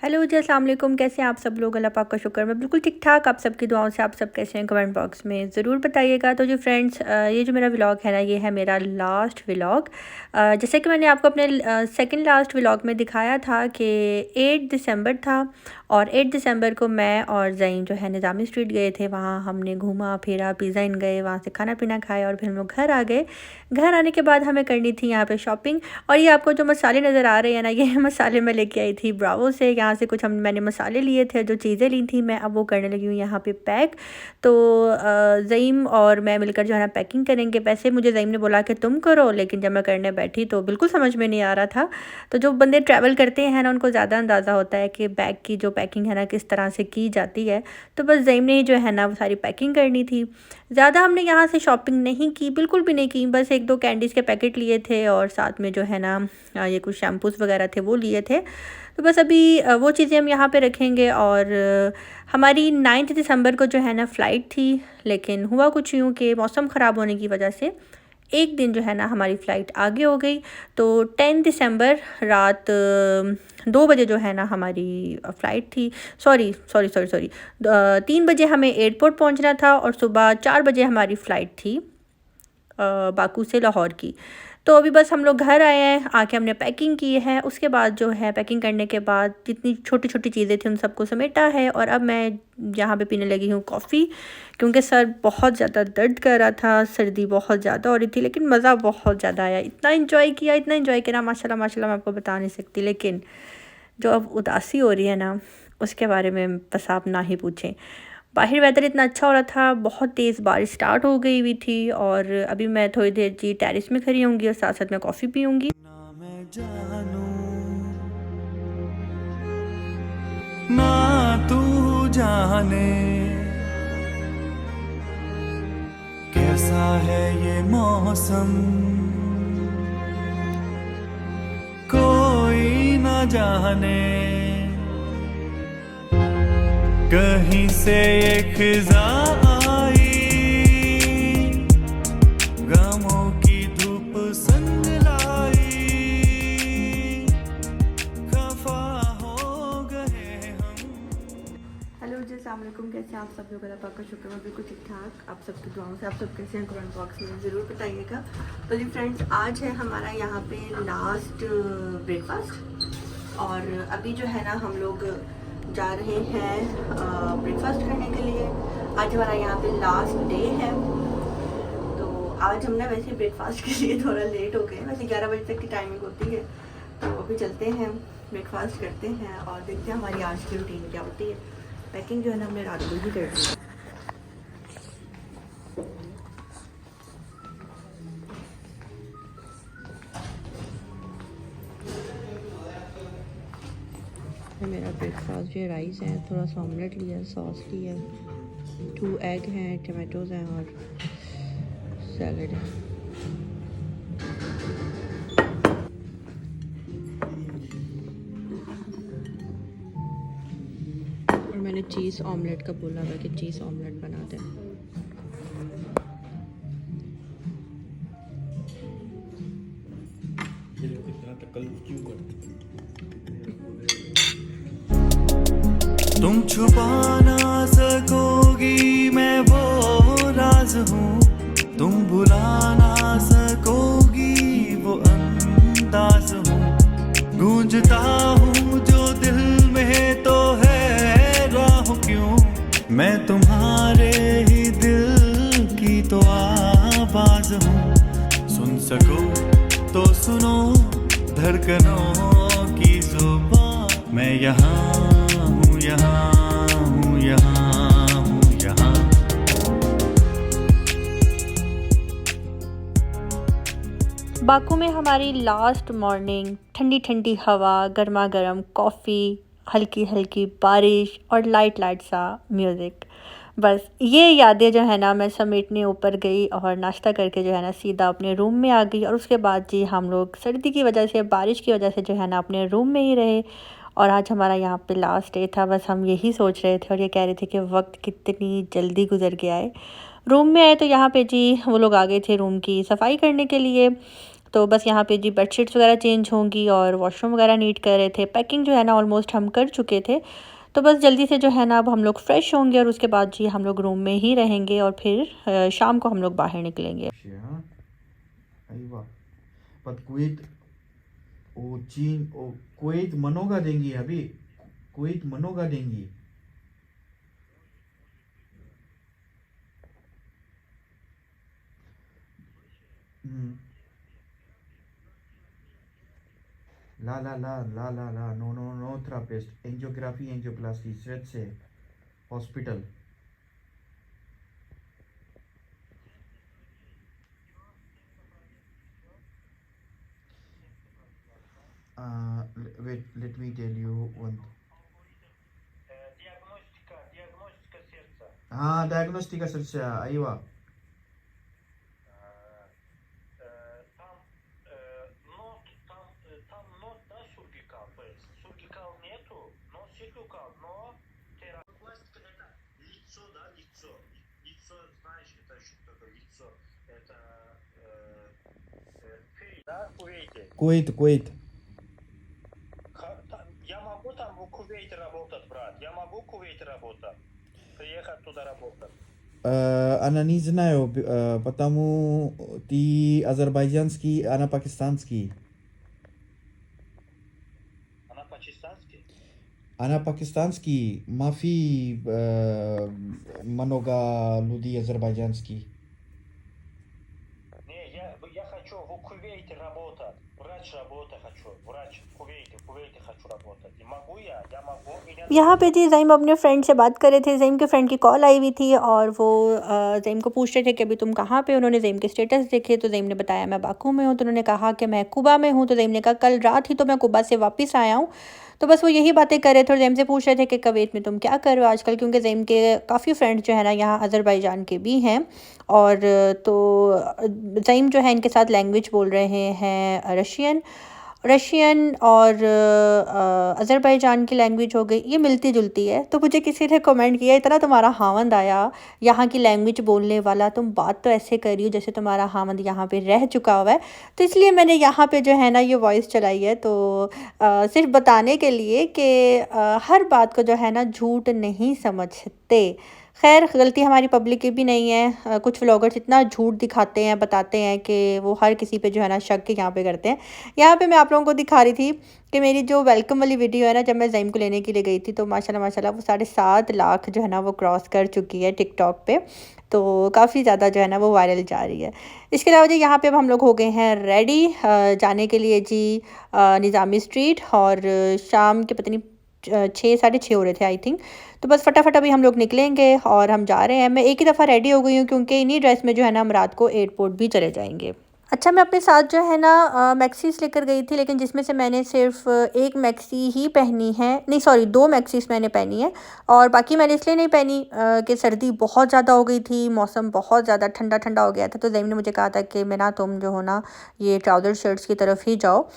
Hello जी, अस्सलाम वालेकुम। कैसे हैं आप सब लोग? अल्लाह पाक का शुक्र मैं बिल्कुल ठीक ठाक। आप सबकी दुआओं से आप सब कैसे हैं कमेंट बॉक्स में ज़रूर बताइएगा। तो जी फ्रेंड्स, ये जो मेरा व्लॉग है ना, ये है मेरा लास्ट व्लॉग। जैसे कि मैंने आपको अपने सेकंड लास्ट व्लॉग में दिखाया था कि 8 दिसंबर था और 8 दिसंबर को मैं और ज़ईम जो है निज़ामी स्ट्रीट गए थे। वहाँ हमने घूमा फिरा, पिज़्ज़ा इन गए, वहाँ से खाना पीना खाया और फिर हम लोग घर आ गए। घर आने के बाद हमें करनी थी यहाँ पे शॉपिंग। और ये आपको जो मसाले नज़र आ रहे हैं ना, ये मसाले मैं लेके आई थी ब्रावो से। यहाँ से कुछ मैंने मसाले लिए थे, जो चीज़ें ली थी मैं अब वो करने लगी हूँ यहाँ पे पैक। तो ज़ईम और मैं मिलकर जो है ना पैकिंग करेंगे। वैसे मुझे ज़ईम ने बोला कि तुम करो, लेकिन जब मैं करने बैठी तो बिल्कुल समझ में नहीं आ रहा था। तो जो बंदे ट्रैवल करते हैं ना, उनको ज़्यादा अंदाज़ा होता है कि बैग की जो पैकिंग है ना किस तरह से की जाती है। तो बस ज़ईम ने ही जो है ना वो सारी पैकिंग करनी थी। ज़्यादा हमने यहाँ से शॉपिंग नहीं की, बिल्कुल भी नहीं की। बस एक दो कैंडीज़ के पैकेट लिए थे और साथ में जो है ना ये कुछ शैम्पूज़ वगैरह थे वो लिए थे। तो बस अभी वो चीज़ें हम यहाँ पे रखेंगे। और हमारी 9 दिसंबर को जो है ना फ़्लाइट थी, लेकिन हुआ कुछ यूँ कि मौसम ख़राब होने की वजह से एक दिन जो है ना हमारी फ़्लाइट आगे हो गई। तो 10 दिसंबर रात 2 बजे जो है ना हमारी फ़्लाइट थी। सॉरी 3 बजे हमें एयरपोर्ट पहुंचना था और सुबह 4 बजे हमारी फ़्लाइट थी बाकू से लाहौर की। तो अभी बस हम लोग घर आए हैं, आके हमने पैकिंग की है। उसके बाद जो है पैकिंग करने के बाद जितनी छोटी छोटी चीज़ें थी उन सबको समेटा है। और अब मैं यहाँ पे पीने लगी हूँ कॉफ़ी, क्योंकि सर बहुत ज़्यादा दर्द कर रहा था, सर्दी बहुत ज़्यादा हो रही थी। लेकिन मज़ा बहुत ज़्यादा आया, इतना इन्जॉय किया माशाल्लाह माशाल्लाह, मैं आपको बता नहीं सकती। लेकिन जो अब उदासी हो रही है ना, उसके बारे में बस आप ना ही पूछें। बाहर वेदर इतना अच्छा हो रहा था, बहुत तेज़ बारिश स्टार्ट हो गई हुई थी। और अभी मैं थोड़ी देर जी टेरेस में खड़ी होंगी और साथ साथ मैं कॉफ़ी पीऊँगी। ना मैं जानूं ना तू जाने कैसा है ये मौसम, कोई ना जाने कहीं से एक खिज़ा आई, गमों की धूप संग लाई, खफा हो गए हम। हेलो जी, अस्सलाम वालेकुम। कैसे हैं आप सब लोग? अल्लाह पाक का शुक्र मैं बिल्कुल ठीक ठाक। आप सबकी दुआओं से आप सब कैसे हैं कमेंट बॉक्स में ज़रूर बताइएगा। तो जी फ्रेंड्स, आज है हमारा यहाँ पे लास्ट ब्रेकफास्ट। और अभी जो है ना हम लोग जा रहे हैं ब्रेकफास्ट करने के लिए। आज हमारा यहाँ पे लास्ट डे है। तो आज हम ना वैसे ब्रेकफास्ट के लिए थोड़ा लेट हो गए, वैसे 11 बजे तक की टाइमिंग होती है। तो अभी चलते हैं, ब्रेकफास्ट करते हैं और देखते हैं हमारी आज की रूटीन क्या होती है। पैकिंग जो है ना हमने रात को ही कर दी है। मेरा ब्रेकफास्ट जो राइस है, थोड़ा सा ऑमलेट लिया, सॉस लिया, 2 एग हैं, टमाटोज़ हैं और सैलड है। और मैंने चीज़ ऑमलेट का बोला था कि चीज़ ऑमलेट बना दें। तुम छुपा ना सकोगी मैं वो राज हूँ, तुम भुला ना सकोगी वो अंदाज हूँ। गूंजता हूँ जो दिल में तो है राह क्यों, मैं तुम्हारे ही दिल की तो आवाज हूँ। सुन सको तो सुनो धड़कनों की जुबान, मैं यहाँ हूँ यहाँ हूँ यहाँ हूँ यहाँ। बाकू में हमारी लास्ट मॉर्निंग, ठंडी ठंडी हवा, गर्मा गर्म कॉफ़ी, हल्की हल्की बारिश और लाइट लाइट सा म्यूज़िक। बस ये यादें जो है ना मैं समेटने ऊपर गई और नाश्ता करके जो है ना सीधा अपने रूम में आ गई। और उसके बाद जी हम लोग सर्दी की वजह से, बारिश की वजह से जो है ना अपने रूम में ही रहे। और आज हमारा यहाँ पे लास्ट डे था। बस हम यही सोच रहे थे और ये कह रहे थे कि वक्त कितनी जल्दी गुजर गया है। रूम में आए तो यहाँ पे जी वो लोग आ गए थे रूम की सफाई करने के लिए। तो बस यहाँ पे जी बेडशीट्स वगैरह चेंज होंगी और वॉशरूम वगैरह नीट कर रहे थे। पैकिंग जो है ना ऑलमोस्ट हम कर चुके थे, तो बस जल्दी से जो है ना अब हम लोग फ्रेश होंगे और उसके बाद जी हम लोग रूम में ही रहेंगे और फिर शाम को हम लोग बाहर निकलेंगे। चीन कुवैत मनोगा देंगी अभी, कुवैत मनोगा देंगी। ला ला ला ला ला ला no no no therapist angiography angioplasty straight से hospital. wait, let me tell you one. Диагностика сердца. हाँ डायग्नोस्टिका सर्चा अयवा। Там нот, да, сургикал, то есть сургикал нету, но силюкал, но терапия это лицо, да, лицо, знаешь, это что такое лицо, это да, Кувейте. Кувейт. Я могу там в Кувейте работать, брат, я могу в Кувейте работать, приехать туда работать. Она не знаю, потому ты азербайджанский, она пакистанский. Она пакистанский, мафи много людей азербайджанский. Не, я хочу в Кувейте работать, врач работать хочу, врач в Кувейте хочу работать. Могу я могу. यहाँ पे जी ज़ईम अपने फ्रेंड से बात कर रहे थे। ज़ईम के फ्रेंड की कॉल आई हुई थी और वो ज़ईम को पूछ रहे थे कि अभी तुम कहाँ पे। उन्होंने ज़ईम के स्टेटस देखे तो ज़ईम ने बताया मैं बाकू में हूँ, तो उन्होंने कहा कि मैं कुबा में हूँ। तो ज़ईम ने कहा कल रात ही तो मैं कुबा से वापस आया हूँ। तो बस वो यही बातें कर रहे थे और ज़ईम से पूछ रहे थे कि कुवैत में तुम क्या कर रहे हो आजकल, क्योंकि ज़ईम के काफ़ी फ्रेंड्स जो है ना यहाँ अज़रबैजान के भी हैं। और तो ज़ईम जो है इनके साथ लैंग्वेज बोल रहे हैं रशियन और अज़रबैजान की लैंग्वेज हो गई, ये मिलती जुलती है। तो मुझे किसी ने कमेंट किया इतना तुम्हारा हावंद आया यहाँ की लैंग्वेज बोलने वाला, तुम बात तो ऐसे कर रही हो जैसे तुम्हारा हावंद यहाँ पे रह चुका हुआ है। तो इसलिए मैंने यहाँ पे जो है ना ये वॉइस चलाई है, तो सिर्फ बताने के लिए कि हर बात को जो है ना झूठ नहीं समझते। खैर गलती हमारी पब्लिक की भी नहीं है। कुछ व्लॉगर्स इतना झूठ दिखाते हैं, बताते हैं कि वो हर किसी पे जो है ना शक यहाँ पे करते हैं। यहाँ पे मैं आप लोगों को दिखा रही थी कि मेरी जो वेलकम वाली वीडियो है ना, जब मैं ज़ईम को लेने के लिए गई थी तो माशाल्लाह वो 7.5 लाख जो है ना वो क्रॉस कर चुकी है टिकटॉक पे। तो काफ़ी ज़्यादा जो है ना वो वायरल जा रही है। इसके अलावा जी यहाँ पे अब हम लोग हो गए हैं रेडी जाने के लिए जी निज़ामी स्ट्रीट, और शाम के पता नहीं 6 साढ़े 6 हो रहे थे आई थिंक। तो बस फटाफट अभी हम लोग निकलेंगे और हम जा रहे हैं। मैं एक ही दफ़ा रेडी हो गई हूँ क्योंकि इन्हीं ड्रेस में जो है ना हम रात को एयरपोर्ट भी चले जाएंगे। अच्छा मैं अपने साथ जो है ना मैक्सीस लेकर गई थी, लेकिन जिसमें से मैंने सिर्फ एक मैक्सी ही पहनी है, नहीं सॉरी 2 मैक्सीस मैंने पहनी है। और बाकी मैंने इसलिए नहीं पहनी कि सर्दी बहुत ज़्यादा हो गई थी, मौसम बहुत ज़्यादा ठंडा हो गया था। तो ज़ईम ने मुझे कहा था कि मैं ना तुम जो हो ना ये ट्राउज़र शर्ट्स की तरफ ही जाओ।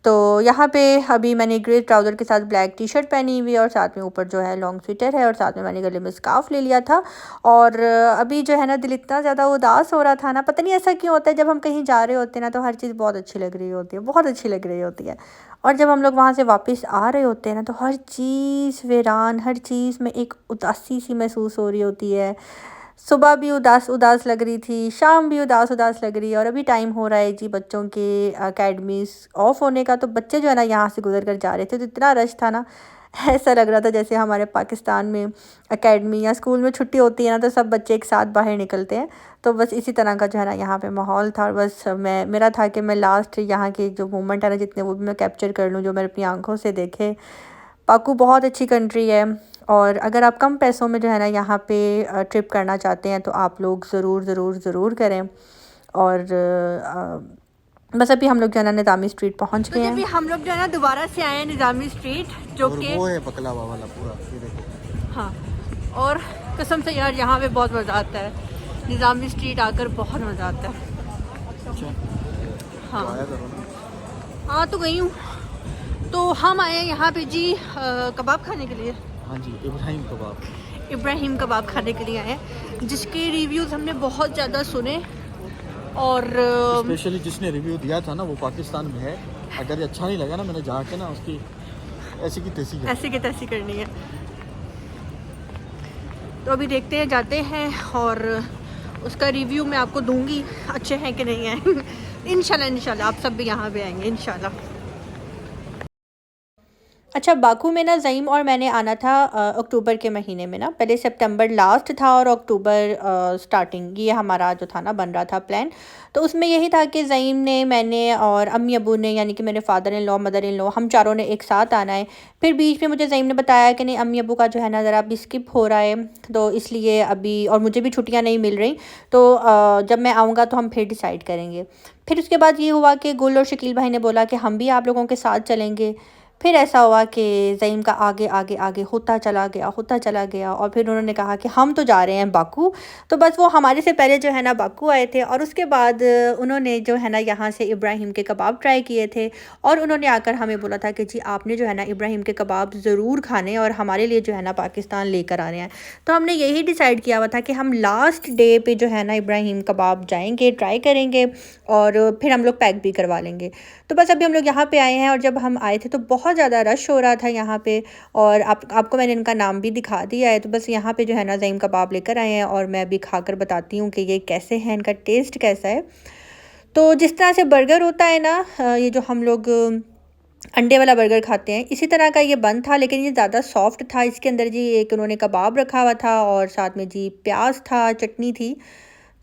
तो यहाँ पे अभी मैंने ग्रे ट्राउज़र के साथ ब्लैक टी शर्ट पहनी हुई है और साथ में ऊपर जो है लॉन्ग स्वेटर है और साथ में मैंने गले में स्कार्फ ले लिया था। और अभी जो है ना दिल इतना ज़्यादा उदास हो रहा था ना, पता नहीं ऐसा क्यों होता है, जब हम कहीं जा रहे होते हैं ना तो हर चीज़ बहुत अच्छी लग रही होती है, बहुत अच्छी लग रही होती है। और जब हम लोग वहाँ से वापस आ रहे होते हैं ना तो हर चीज़ वीरान, हर चीज़ में एक उदासी सी महसूस हो रही होती है। सुबह भी उदास लग रही थी, शाम भी उदास लग रही है। और अभी टाइम हो रहा है जी बच्चों के अकेडमीज़ ऑफ होने का। तो बच्चे जो है ना यहाँ से गुजर कर जा रहे थे, तो इतना रश था ना, ऐसा लग रहा था जैसे हमारे पाकिस्तान में अकेडमी या स्कूल में छुट्टी होती है ना तो सब बच्चे एक साथ बाहर निकलते हैं। तो बस इसी तरह का जो है ना यहाँ पे माहौल था। और बस मेरा था कि मैं लास्ट यहाँ के जो मोमेंट है ना जितने वो भी मैं कैप्चर कर लूँ, जो मैंने अपनी आंखों से देखे। पाकू बहुत अच्छी कंट्री है और अगर आप कम पैसों में जो है ना यहाँ पे ट्रिप करना चाहते हैं तो आप लोग ज़रूर करें। और बस अभी हम लोग जो है ना निज़ामी स्ट्रीट पहुँच गए हैं। अभी हम लोग जो है ना दोबारा से आए हैं निज़ामी स्ट्रीट, जो कि वो है बकलावा वाला पूरा, ये देखो। हाँ, और कसम से यार यहाँ पे बहुत मज़ा आता है, निज़ामी स्ट्रीट आकर बहुत मज़ा आता है। हाँ तो गई हूँ। तो हम आए हैं यहाँ पे जी कबाब खाने के लिए। हाँ जी, इब्राहिम कबाब खाने के लिए आए हैं, जिसके रिव्यूज़ हमने बहुत ज़्यादा सुने और स्पेशली जिसने रिव्यू दिया था ना वो पाकिस्तान में है, अगर ये अच्छा नहीं लगा ना मैंने जाके ना उसकी ऐसी की तैसी करनी है। तो अभी देखते हैं, जाते हैं और उसका रिव्यू मैं आपको दूंगी अच्छे हैं कि नहीं हैं। इंशाल्लाह आप सब भी यहाँ पे आएंगे इंशाल्लाह। अच्छा, बाकू में ना ज़ईम और मैंने आना था अक्टूबर के महीने में ना, पहले सितंबर लास्ट था और अक्टूबर स्टार्टिंग, ये हमारा जो था ना बन रहा था प्लान। तो उसमें यही था कि ज़ईम ने, मैंने और अम्मी अबू ने, यानी कि मेरे father in law mother in law, हम चारों ने एक साथ आना है। फिर बीच में मुझे ज़ईम ने बताया कि नहीं, अम्मी अबू का जो है ना ज़रा अभी स्किप हो रहा है, तो इसलिए अभी, और मुझे भी छुट्टियाँ नहीं मिल रही, तो जब मैं आऊँगा तो हम फिर डिसाइड करेंगे। फिर उसके बाद ये हुआ कि गुल और शकील भाई ने बोला कि हम भी आप लोगों के साथ चलेंगे। फिर ऐसा हुआ कि ज़ईम का आगे आगे आगे होता चला गया और फिर उन्होंने कहा कि हम तो जा रहे हैं बाकू। तो बस वो हमारे से पहले जो है ना बाकू आए थे, और उसके बाद उन्होंने जो है ना यहाँ से इब्राहिम के कबाब ट्राई किए थे, और उन्होंने आकर हमें बोला था कि जी आपने जो है ना इब्राहिम के कबाब ज़रूर खाने और हमारे लिए जो है ना पाकिस्तान लेकर आ रहे हैं। तो हमने यही डिसाइड किया हुआ था कि हम लास्ट डे पे जो है ना इब्राहिम कबाब जाएंगे, ट्राई करेंगे, और फिर हम लोग पैक भी करवा लेंगे। तो बस अभी हम लोग यहाँ पे आए हैं, और जब हम आए थे तो बहुत ज़्यादा रश हो रहा था यहाँ पे, और आपको मैंने इनका नाम भी दिखा दिया है। तो बस यहाँ पे जो है ना ज़ईम कबाब लेकर आए हैं, और मैं अभी खाकर बताती हूँ कि ये कैसे हैं, इनका टेस्ट कैसा है। तो जिस तरह से बर्गर होता है ना, ये जो हम लोग अंडे वाला बर्गर खाते हैं, इसी तरह का ये बन था, लेकिन ये ज़्यादा सॉफ्ट था। इसके अंदर जी एक उन्होंने कबाब रखा हुआ था, और साथ में जी प्याज था, चटनी थी।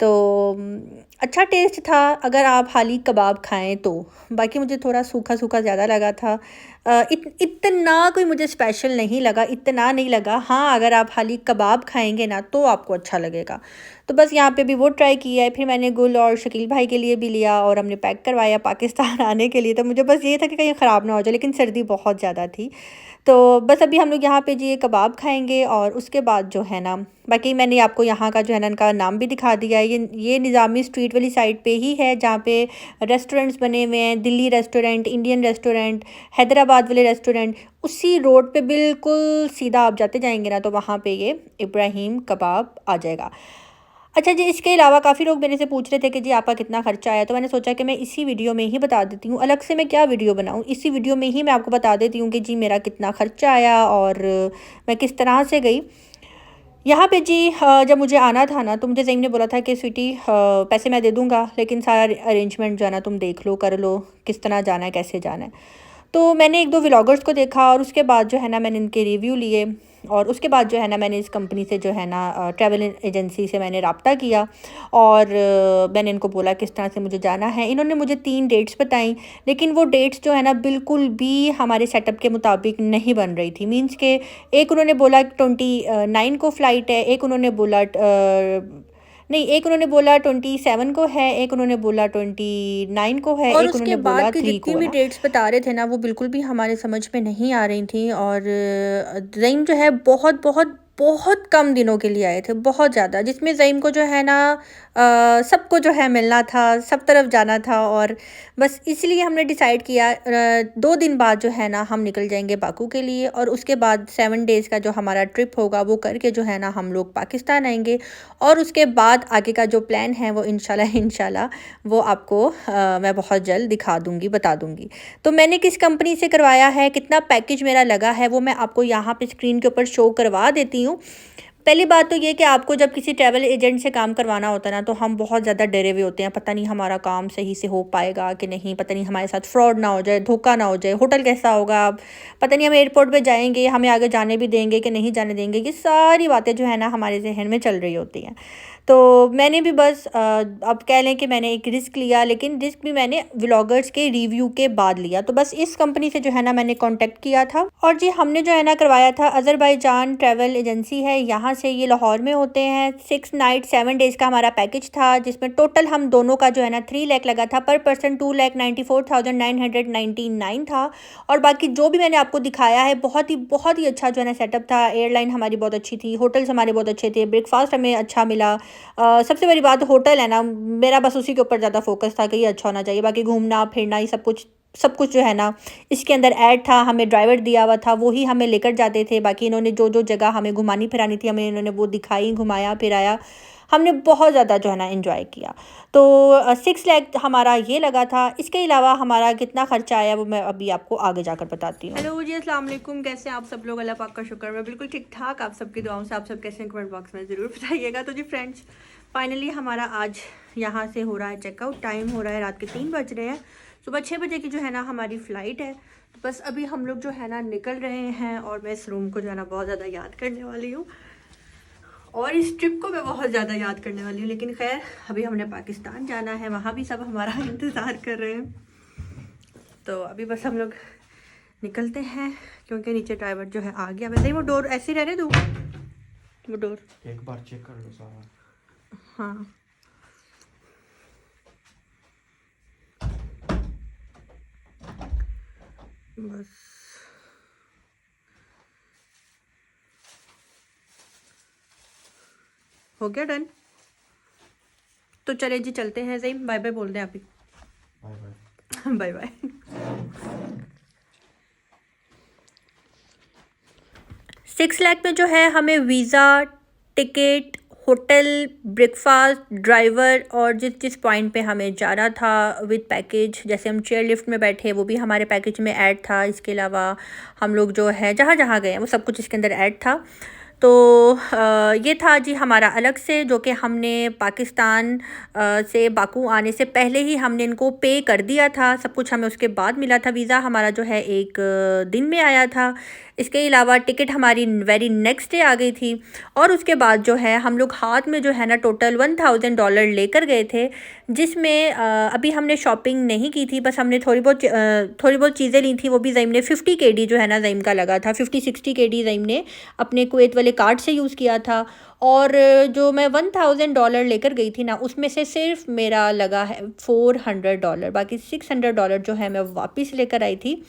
तो अच्छा टेस्ट था अगर आप खाली कबाब खाएं तो। बाकी मुझे थोड़ा सूखा सूखा ज़्यादा लगा था। इतना कोई मुझे स्पेशल नहीं लगा, इतना नहीं लगा। हाँ, अगर आप खाली कबाब खाएंगे ना तो आपको अच्छा लगेगा। तो बस यहाँ पे भी वो ट्राई किया है। फिर मैंने गुल और शकील भाई के लिए भी लिया, और हमने पैक करवाया पाकिस्तान आने के लिए। तो मुझे बस ये था कि कहीं ख़राब ना हो जाए, लेकिन सर्दी बहुत ज़्यादा थी। तो बस अभी हम लोग यहाँ पे जी कबाब खाएंगे, और उसके बाद जो है ना, बाकी मैंने आपको यहाँ का जो है ना इनका नाम भी दिखा दिया है। ये निज़ामी स्ट्रीट वाली साइड पे ही है, जहाँ पे रेस्टोरेंट्स बने हुए हैं, Delhi restaurant, Indian restaurant, Hyderabad वाले रेस्टोरेंट। उसी रोड पे बिल्कुल सीधा आप जाते जाएंगे ना, तो वहाँ पे ये इब्राहिम कबाब आ जाएगा। अच्छा जी, इसके अलावा काफ़ी लोग मेरे से पूछ रहे थे कि जी आपका कितना खर्चा आया, तो मैंने सोचा कि मैं इसी वीडियो में ही बता देती हूँ। अलग से मैं क्या वीडियो बनाऊँ, इसी वीडियो में ही मैं आपको बता देती हूँ कि जी मेरा कितना खर्चा आया और मैं किस तरह से गई यहाँ पे जी। जब मुझे आना था ना, तो मुझे ज़ईम ने बोला था कि स्वीटी पैसे मैं दे दूँगा, लेकिन सारा अरेंजमेंट जो है ना तुम देख लो, कर लो, किस तरह जाना है, कैसे जाना है। तो मैंने एक दो व्लॉगर्स को देखा, और उसके बाद जो है ना मैंने इनके रिव्यू लिए, और उसके बाद जो है ना मैंने इस कंपनी से जो है ना ट्रैवल एजेंसी से मैंने रब्ता किया, और मैंने इनको बोला किस तरह से मुझे जाना है। इन्होंने मुझे 3 डेट्स बताई, लेकिन वो डेट्स जो है ना बिल्कुल भी हमारे सेटअप के मुताबिक नहीं बन रही थी। मींस के एक उन्होंने बोला 29 को फ़्लाइट है, एक उन्होंने बोला नहीं, एक उन्होंने बोला 27 को है, एक उन्होंने बोला 29 को है, और एक उन्होंने बोला 3 को है। जितनी भी डेट्स बता रहे थे ना वो बिल्कुल भी हमारे समझ में नहीं आ रही थी। और ज़ईम जो है बहुत बहुत बहुत कम दिनों के लिए आए थे, बहुत ज़्यादा, जिसमें ज़ईम को जो है ना सबको जो है मिलना था, सब तरफ जाना था। और बस इसलिए हमने डिसाइड किया 2 दिन बाद जो है ना हम निकल जाएंगे बाकू के लिए, और उसके बाद 7 डेज़ का जो हमारा ट्रिप होगा वो करके जो है ना हम लोग पाकिस्तान आएंगे। और उसके बाद आगे का जो प्लान है वो इंशाल्लाह वो आपको मैं बहुत जल्द दिखा दूँगी, बता दूँगी। तो मैंने किस कंपनी से करवाया है, कितना पैकेज मेरा लगा है, वो मैं आपको यहाँ पे स्क्रीन के ऊपर शो करवा देती हूँ। पहली बात तो ये कि आपको जब किसी ट्रैवल एजेंट से काम करवाना होता है ना, तो हम बहुत ज़्यादा डरे हुए होते हैं, पता नहीं हमारा काम सही से हो पाएगा कि नहीं, पता नहीं हमारे साथ फ्रॉड ना हो जाए, धोखा ना हो जाए, होटल कैसा होगा, पता नहीं हम एयरपोर्ट पे जाएंगे, हमें आगे जाने भी देंगे कि नहीं जाने देंगे। ये सारी बातें जो है ना हमारे जहन में चल रही होती हैं। तो मैंने भी बस अब कह लें कि मैंने एक रिस्क लिया, लेकिन रिस्क भी मैंने व्लॉगर्स के रिव्यू के बाद लिया। तो बस इस कंपनी से जो है ना मैंने कांटेक्ट किया था, और जी हमने जो है ना करवाया था अज़रबैजान ट्रैवल एजेंसी है, यहाँ से ये लाहौर में होते हैं। 6 नाइट 7 डेज़ का हमारा पैकेज था, जिसमें टोटल हम दोनों का जो है ना 3 लाख लगा था, पर पर्सन 2,94,999 था। और बाकी जो भी मैंने आपको दिखाया है बहुत ही अच्छा जो है ना सेटअप था। एयरलाइन हमारी बहुत अच्छी थी, होटल्स हमारे बहुत अच्छे थे, ब्रेकफास्ट हमें अच्छा मिला। सबसे बड़ी बात होटल है ना, मेरा बस उसी के ऊपर ज़्यादा फोकस था कि ये अच्छा होना चाहिए, बाकी घूमना फिरना ये सब कुछ सब कुछ जो है ना इसके अंदर ऐड था। हमें ड्राइवर दिया हुआ था, वो ही हमें लेकर जाते थे। बाकी इन्होंने जो जो जगह हमें घुमानी फिरानी थी हमें इन्होंने वो दिखाई, घुमाया फिराया। हमने बहुत ज़्यादा जो है ना एंजॉय किया। तो 6 लाख हमारा ये लगा था। इसके अलावा हमारा कितना ख़र्चा आया वो मैं अभी आपको आगे जाकर बताती हूँ। हेलो जी, अस्सलाम वालेकुम। कैसे हैं आप सब लोग? अल्लाह पाक का शुक्र, मैं बिल्कुल ठीक ठाक। आप सबकी दुआओं से आप सब कैसे हैं कमेंट बॉक्स में ज़रूर बताइएगा। तो जी फ्रेंड्स, फाइनली हमारा आज यहाँ से हो रहा है चेकआउट। टाइम हो रहा है रात के 3 बज रहे हैं। सुबह 6 बजे की जो है ना हमारी फ़्लाइट है। तो बस अभी हम लोग जो है ना निकल रहे हैं और मैं इस रूम को जो है ना बहुत ज़्यादा याद करने वाली हूँ और इस ट्रिप को मैं बहुत ज़्यादा याद करने वाली हूँ। लेकिन खैर अभी हमने पाकिस्तान जाना है, वहाँ भी सब हमारा इंतज़ार कर रहे हैं। तो अभी बस हम लोग निकलते हैं क्योंकि नीचे ड्राइवर जो है आ गया। वैसे ही वो डोर ऐसे ही रहने दूँ, वो डोर एक बार चेक कर लो सारा। हाँ बस हो गया डन। तो चले जी चलते हैं। ज़ईम बाय बाय बोल दें आप ही। Bye bye. Bye bye. 6 lakh में जो है हमें visa, ticket, hotel, breakfast, driver और जिस जिस पॉइंट पे हमें जाना था विद पैकेज, जैसे हम चेयर लिफ्ट में बैठे वो भी हमारे पैकेज में ऐड था। इसके अलावा हम लोग जो है जहाँ जहाँ गए हैं वो सब कुछ इसके अंदर ऐड था। तो ये था जी हमारा अलग से, जो कि हमने पाकिस्तान से बाकू आने से पहले ही हमने इनको पे कर दिया था। सब कुछ हमें उसके बाद मिला था। वीज़ा हमारा जो है 1 दिन में आया था। इसके अलावा टिकट हमारी वेरी नेक्स्ट डे आ गई थी। और उसके बाद जो है हम लोग हाथ में जो है ना टोटल $1000 लेकर गए थे, जिसमें अभी हमने शॉपिंग नहीं की थी। बस हमने थोड़ी बहुत चीज़ें ली थी। वो भी ज़ईम ने 50 kg जो है ना ज़ईम का लगा था, 50-60 kg ज़ईम ने अपने कुवैत वाले कार्ड से यूज़ किया था। और जो मैं $1000 लेकर गई थी ना उसमें से सिर्फ मेरा लगा है $400। बाकी $600 जो है मैं वापस लेकर आई थी।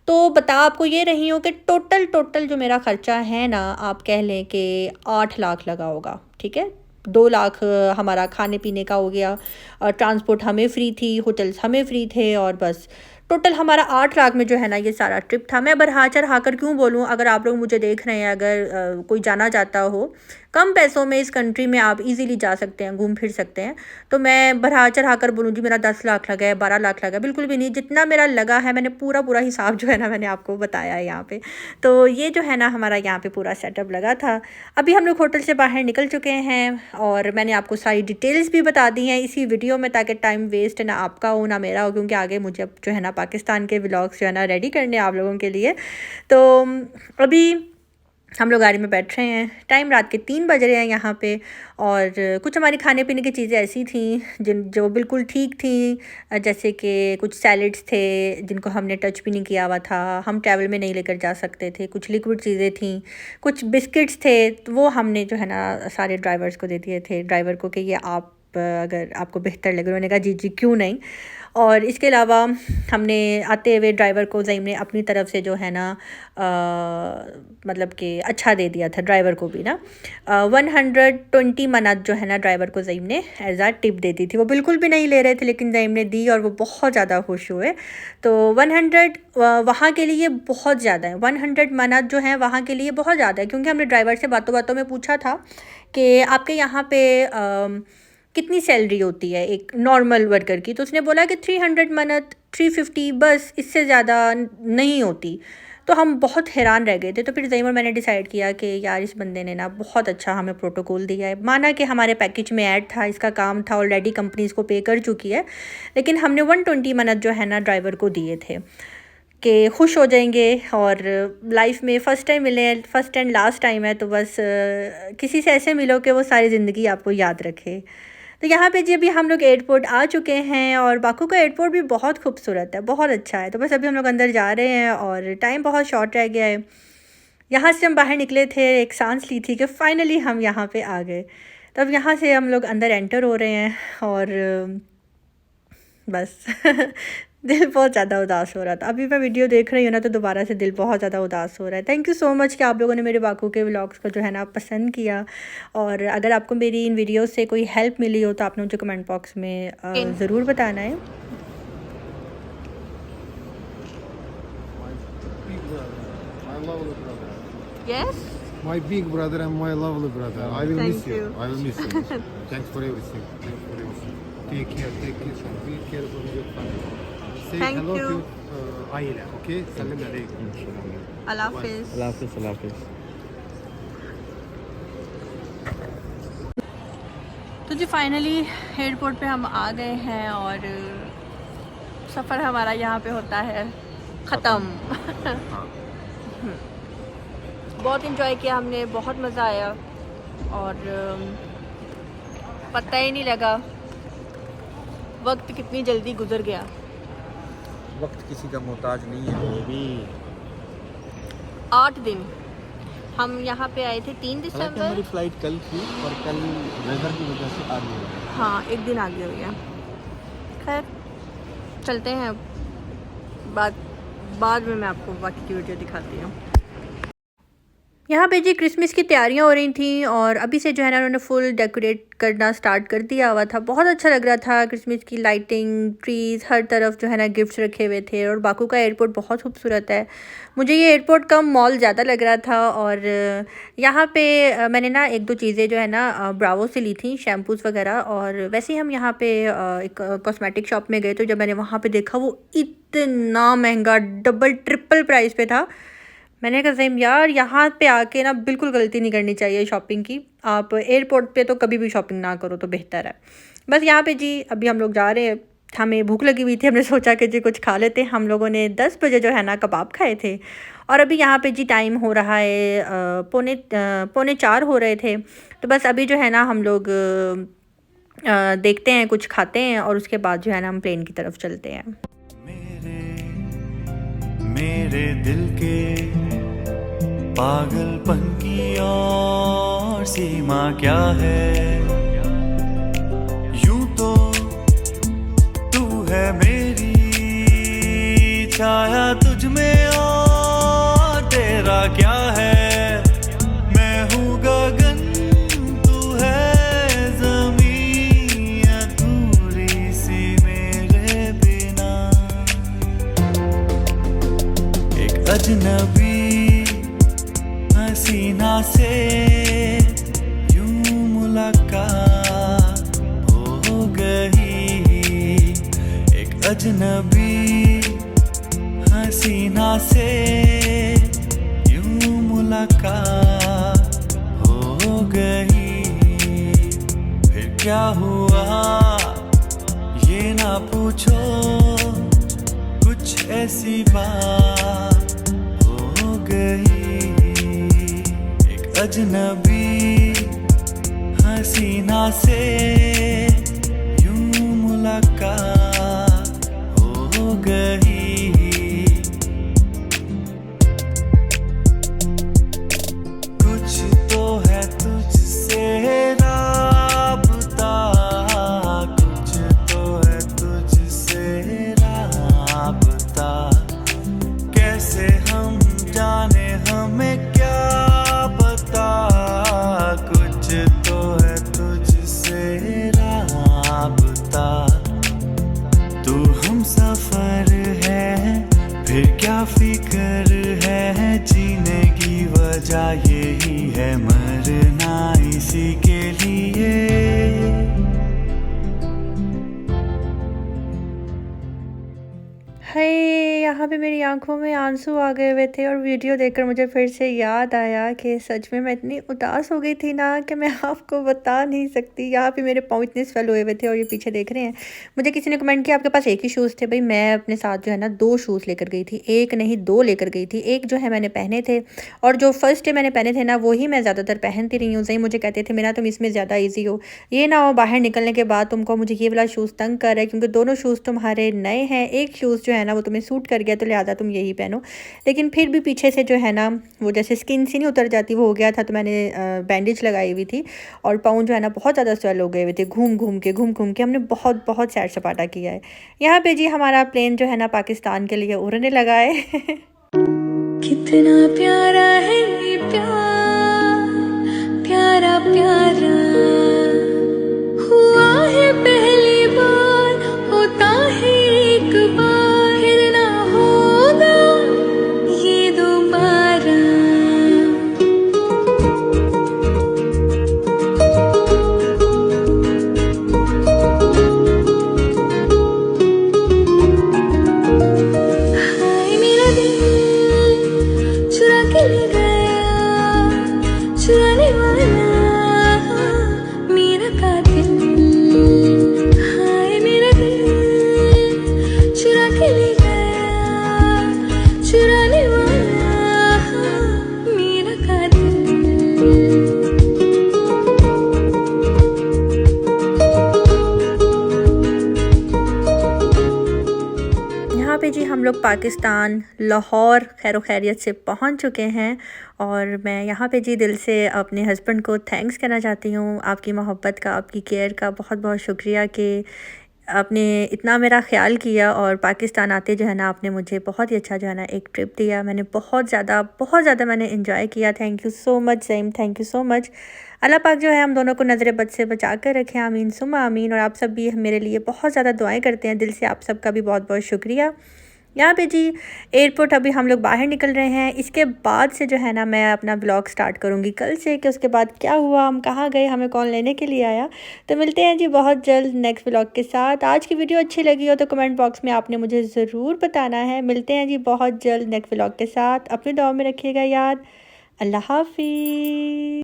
तो बता आपको ये रही हूँ कि टोटल जो मेरा ख़र्चा है ना, आप कह लें कि 8 लाख लगा होगा। ठीक है, 2 लाख हमारा खाने पीने का हो गया, ट्रांसपोर्ट हमें फ्री थी, होटल्स हमें फ्री थे, और बस टोटल हमारा 8 लाख में जो है ना ये सारा ट्रिप था। मैं बरहा चढ़ा कर क्यों बोलूँ, अगर आप लोग मुझे देख रहे हैं, अगर कोई जाना चाहता हो कम पैसों में इस कंट्री में आप इजीली जा सकते हैं, घूम फिर सकते हैं, तो मैं बरहा चढ़ा कर बोलूँ जी मेरा 10 लाख लगा है, 12 लाख लगा है, बिल्कुल भी नहीं। जितना मेरा लगा है मैंने पूरा हिसाब जो है ना मैंने आपको बताया है यहाँ पे। तो ये जो है ना हमारा यहाँ पे पूरा सेटअप लगा था। अभी हम लोग होटल से बाहर निकल चुके हैं और मैंने आपको सारी डिटेल्स भी बता दी हैं इसी वीडियो में, ताकि टाइम वेस्ट ना आपका हो ना मेरा हो, क्योंकि आगे मुझे अब जो है ना पाकिस्तान के व्लॉग्स जो है ना रेडी करने आप लोगों के लिए। तो अभी हम लोग गाड़ी में बैठ रहे हैं। टाइम रात के 3 बज रहे हैं यहाँ पे। और कुछ हमारी खाने पीने की चीज़ें ऐसी थी जो बिल्कुल ठीक थी, जैसे कि कुछ सैलड्स थे जिनको हमने टच भी नहीं किया हुआ था, हम ट्रैवल में नहीं लेकर जा सकते थे। कुछ लिक्विड चीज़ें थी, कुछ बिस्किट्स थे, तो वो हमने जो है ना सारे ड्राइवर्स को दे दिए थे, ड्राइवर को, कि ये आप अगर आपको बेहतर लगे। उन्होंने कहा जी क्यों नहीं। और इसके अलावा हमने आते हुए ड्राइवर को ज़ईम ने अपनी तरफ से जो है ना मतलब कि अच्छा दे दिया था ड्राइवर को भी ना। 120 मनत जो है ना ड्राइवर को ज़ईम ने एज आ टिप दे दी थी। वो बिल्कुल भी नहीं ले रहे थे लेकिन ज़ईम ने दी और वो बहुत ज़्यादा खुश हुए। तो 100 वहाँ के लिए बहुत ज़्यादा है, 100 मनत जो है वहाँ के लिए बहुत ज़्यादा है, क्योंकि हमने ड्राइवर से बातों बातों में पूछा था कि आपके यहाँ पे कितनी सैलरी होती है एक नॉर्मल वर्कर की। तो उसने बोला कि 300 मनत, 350, बस इससे ज़्यादा नहीं होती। तो हम बहुत हैरान रह गए थे। तो फिर ज़ईम और मैंने डिसाइड किया कि यार इस बंदे ने ना बहुत अच्छा हमें प्रोटोकॉल दिया है। माना कि हमारे पैकेज में ऐड था, इसका काम था, ऑलरेडी कंपनी इसको पे कर चुकी है, लेकिन हमने 120 मनत जो है ना ड्राइवर को दिए थे कि खुश हो जाएंगे। और लाइफ में फ़र्स्ट टाइम मिले हैं, फ़र्स्ट एंड लास्ट टाइम है, तो बस किसी से ऐसे मिलो कि वो सारी ज़िंदगी आपको याद रखे। तो यहाँ पे जी अभी हम लोग एयरपोर्ट आ चुके हैं और बाकू का एयरपोर्ट भी बहुत खूबसूरत है, बहुत अच्छा है। तो बस अभी हम लोग अंदर जा रहे हैं और टाइम बहुत शॉर्ट रह गया है। यहाँ से हम बाहर निकले थे, एक सांस ली थी कि फ़ाइनली हम यहाँ पे आ गए। तो अब यहाँ से हम लोग अंदर एंटर हो रहे हैं और बस दिल बहुत ज़्यादा उदास हो रहा था। अभी मैं वीडियो देख रही हूँ ना तो दोबारा से दिल बहुत ज़्यादा उदास हो रहा है। थैंक यू सो मच कि आप लोगों ने मेरे बाकू के व्लॉग्स को जो है ना पसंद किया। और अगर आपको मेरी इन वीडियोस से कोई हेल्प मिली हो तो आपने मुझे कमेंट बॉक्स में ज़रूर बताना है। Yes? My big brother and my lovely brother. I will Thank miss you. you. I will miss you. Thanks for everything. Thanks for everything. Take care. Be careful with your family. Say Thank hello you. to Aila, okay? Salam alaikum. अल्लाह हाफिज़। अल्लाह हाफिज़, अल्लाह हाफिज़। तो जी finally airport पे हम आ गए हैं और सफ़र हमारा यहाँ पे होता है ख़त्म। बहुत इंजॉय किया हमने, बहुत मज़ा आया और पता ही नहीं लगा वक्त कितनी जल्दी गुजर गया। वक्त किसी का मोहताज नहीं है बेबी। 8 दिन हम यहाँ पे आए थे, 3 हालांकि दिसंबर। हमारी फ़्लाइट कल थी और कल वेदर की वजह से आगे हो गई। हाँ, 1 दिन आगे हो गया। खैर चलते हैं, बाद में मैं आपको बाकी की वीडियो दिखाती हूँ। यहाँ पे जी क्रिसमस की तैयारियाँ हो रही थी और अभी से जो है ना उन्होंने फुल डेकोरेट करना स्टार्ट कर दिया हुआ था। बहुत अच्छा लग रहा था, क्रिसमस की लाइटिंग, ट्रीज़, हर तरफ जो है ना गिफ्ट्स रखे हुए थे। और बाकू का एयरपोर्ट बहुत खूबसूरत है। मुझे ये एयरपोर्ट कम मॉल ज़्यादा लग रहा था। और यहाँ पे मैंने ना 1-2 चीज़ें जो है ना ब्रावो से ली थी, शैम्पूज़ वगैरह। और वैसे ही हम यहाँ पे एक कॉस्मेटिक शॉप में गए तो जब मैंने वहाँ पे देखा वो इतना महंगा, डबल ट्रिपल प्राइस पे था। मैंने कहा ज़ैम यार यहाँ पे आके ना बिल्कुल गलती नहीं करनी चाहिए शॉपिंग की। आप एयरपोर्ट पे तो कभी भी शॉपिंग ना करो तो बेहतर है। बस यहाँ पे जी अभी हम लोग जा रहे हैं, हमें भूख लगी हुई थी, हमने सोचा कि जी कुछ खा लेते हैं। हम लोगों ने 10 बजे जो है ना कबाब खाए थे और अभी यहाँ पे जी टाइम हो रहा है पौने 4 हो रहे थे। तो बस अभी जो है ना हम लोग देखते हैं, कुछ खाते हैं और उसके बाद जो है ना हम प्लेन की तरफ चलते हैं। मेरे दिल के पागलपन की और सीमा क्या है। यूं तो तू है मेरी छाया, तुझ में और तेरा क्या है। मैं हूँ गगन, तू है ज़मीं, अधूरी सी मेरे बिना। एक अजनबी हसीना से यूं मुलाकात हो गई। एक अजनबी हसीना से यूं मुलाकात हो गई। फिर क्या हुआ ये ना पूछो, कुछ ऐसी बात हो गई। अजनबी हसीना से यूं मुलाकात हो गई। कुछ तो है तुझसे राबता, कुछ तो है तुझसे राबता। कैसे हम जाने हमें क्या पता, कुछ तो है तुझसे राबता। तू हम सफर है, फिर क्या फिक्र है। जीने की वजह यही है, मरना इसी के लिए। हाय, यहाँ पे मेरी आंखों में आंसू आ गए हुए थे और वीडियो देखकर मुझे फिर से याद आया कि सच में मैं इतनी उदास हो गई थी ना कि मैं आपको बता नहीं सकती। यहाँ पे मेरे पाँव इतने स्वेल हुए हुए थे और ये पीछे देख रहे हैं। मुझे किसी ने कमेंट किया आपके पास एक ही शूज़ थे। भाई मैं अपने साथ जो है ना 2 शूज़ लेकर गई थी, एक नहीं 2 लेकर गई थी। एक जो है मैंने पहने थे और जो फर्स्ट डे मैंने पहने थे ना वही मैं ज़्यादातर पहनती रही हूँ। सही मुझे कहते थे मेरा तुम इसमें ज़्यादा ईजी हो, ये ना हो बाहर निकलने के बाद तुमको मुझे ये वाला शूज़ तंग कर रहा है, क्योंकि दोनों शूज़ तुम्हारे नए हैं। एक शूज़ जो है ना वो तुम्हें सूट कर गया तो लिहाजा तुम यही पहनो। लेकिन फिर भी पीछे से जो है ना वो जैसे स्किन सी नहीं उतर जाती वो हो गया था, तो मैंने बैंडेज लगाई हुई थी और पाँव जो है ना बहुत ज़्यादा स्वेल हो गए हुए थे। घूम घूम के हमने बहुत सैर सपाटा किया है। यहाँ पे जी हमारा प्लेन जो है ना पाकिस्तान के लिए उड़ने लगा है। कितना प्यारा है ये प्यार, प्यारा प्यारा हुआ है पहली बार, होता है एक बार, फिर ना होगा ये दोबारा। पाकिस्तान लाहौर खैर खैरियत से पहुंच चुके हैं और मैं यहाँ पे जी दिल से अपने हस्बैंड को थैंक्स कहना चाहती हूँ। आपकी मोहब्बत का, आपकी केयर का बहुत बहुत शुक्रिया कि आपने इतना मेरा ख्याल किया और पाकिस्तान आते जो है ना आपने मुझे बहुत ही अच्छा जो है ना एक ट्रिप दिया। मैंने बहुत ज़्यादा मैंने एंजॉय किया। Thank you so much Zaeem, thank you so much. अल्लाह पाक जो है हम दोनों को नज़र बद से बचा कर रखें, आमीन सुम्मा आमीन। और आप सब भी मेरे लिए बहुत ज़्यादा दुआएं करते हैं, दिल से आप सब का भी बहुत बहुत शुक्रिया। यहाँ पे जी एयरपोर्ट अभी हम लोग बाहर निकल रहे हैं। इसके बाद से जो है ना मैं अपना ब्लॉग स्टार्ट करूँगी कल से कि उसके बाद क्या हुआ, हम कहाँ गए, हमें कौन लेने के लिए आया। तो मिलते हैं जी बहुत जल्द नेक्स्ट ब्लॉग के साथ। आज की वीडियो अच्छी लगी हो तो कमेंट बॉक्स में आपने मुझे ज़रूर बताना है। मिलते हैं जी बहुत जल्द नेक्स्ट ब्लॉग के साथ। अपनी दुआ में रखिएगा याद। अल्लाह हाफिज़।